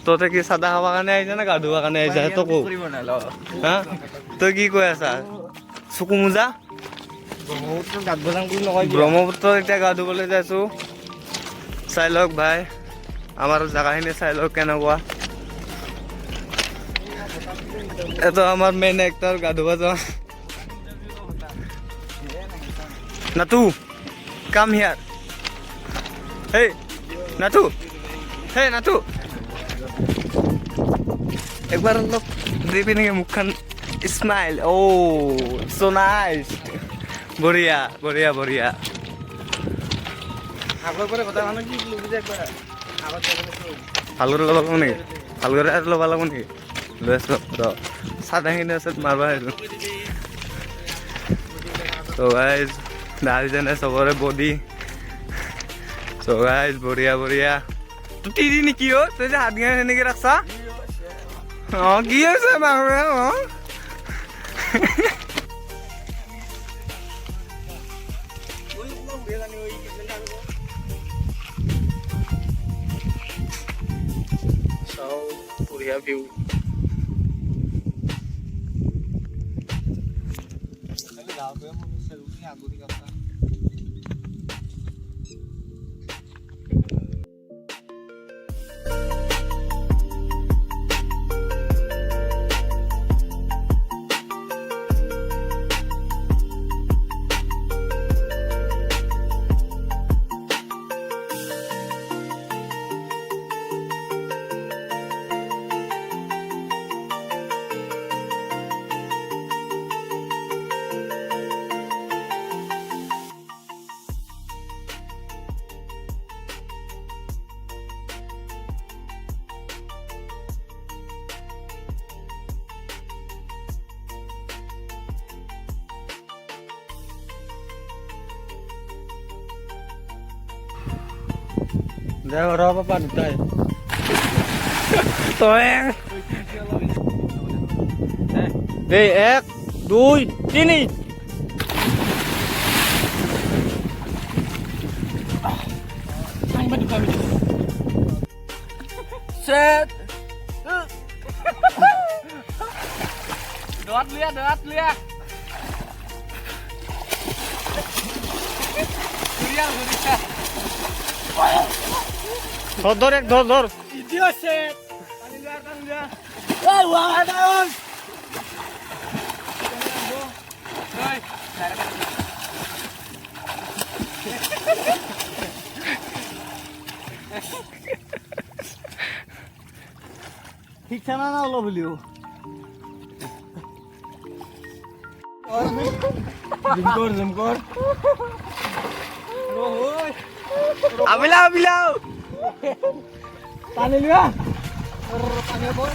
তহঁতে কি চাদা খাবৰ কাৰণে আহিছা নে গা ধুবৰ কাৰণে আহিছা সেইটো কওঁ হা তই কি কৈ আছা চকু মোজা ব্ৰহ্মপুত্ৰ এতিয়া গা ধুবলৈ যাইছোঁ চাই লওক ভাই আমাৰ জেগাখিনি চাই লওক কেনেকুৱা এইটো আমাৰ মেইন এক্টৰ গা ধুব যাওঁ নাটু কাম হিয়াৰ হেই নাটু হেই নাটু একবাৰ অলপ দি পিনে মুখখন স্মাইল so nice বঢ়িয়া বঢ়িয়া বঢ়িয়া ভালকৈ ল'ব লাগিব নেকি ভালকৈ ল'ব লাগিব নেকি লৈ আছোঁ ৰ চাদাখিনি আছে মাৰবা আহিলোঁ so guys দাইজনে চবৰে বডি so guys বঢ়িয়া বঢ়িয়া তই তিৰি নেকি তই যে হাত গান সেনেকৈ ৰাখছা কি হৈছে মানুহে বঢ়িয়া view Udah berapa Pak Dutai? Toeng. Ek, duy, sini. Main baju kami. Set. Doat lihat. Durian. ধর ইডিও সেট পানি লিয়া এই ওয়া ডাউন ঠিক আছে না হলো বলিও জিম কর ওই আবিলাও পানি লিয়া পানি বল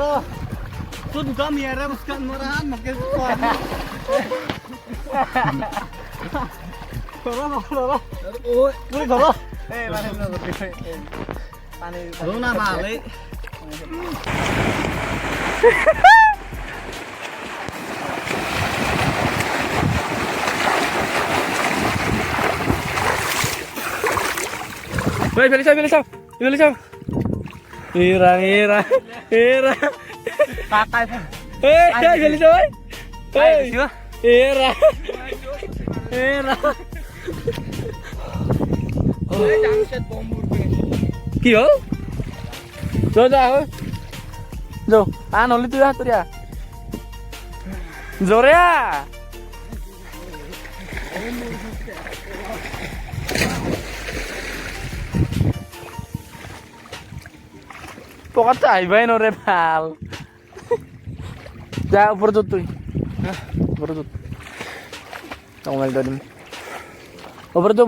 ro tu duka miara buskan marahan makin kuat ro oi puri ro pani ro na bale Woi, beli sao? Ira. Pakai pun. Beli sao? Ira. Jangan bombur ke. Kio? Jo, oli tu ya. Zorea. Pokoknya আহিবাই নৰে ভাল যা ওপৰত তুই ওপৰত mobile দিম ওপৰত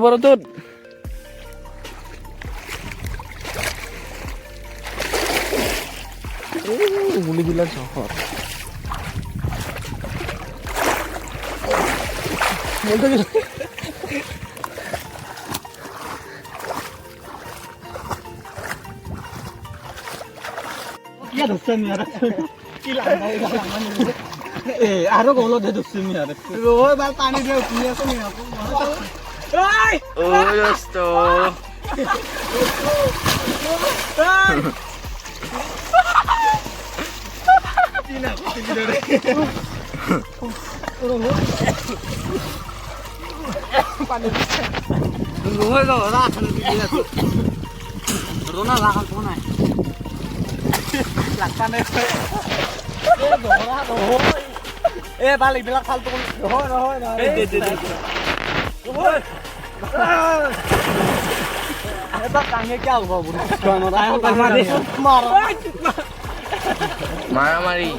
গুলি দিলা চহৰ Ya dosen ya. Hilang ini. Aro kalau dia dosen ya. Roy bal pani dia punya tuh ya. Oh, dosto. Rồi rồi ra thằng gì là nó là con số này lạc tan đây đổ ra đổ ê ba lịch lạc thằng tôi rồi ê bắt tăng cái keo vào còn nó đai không tăng mà đi mò rồi Mari.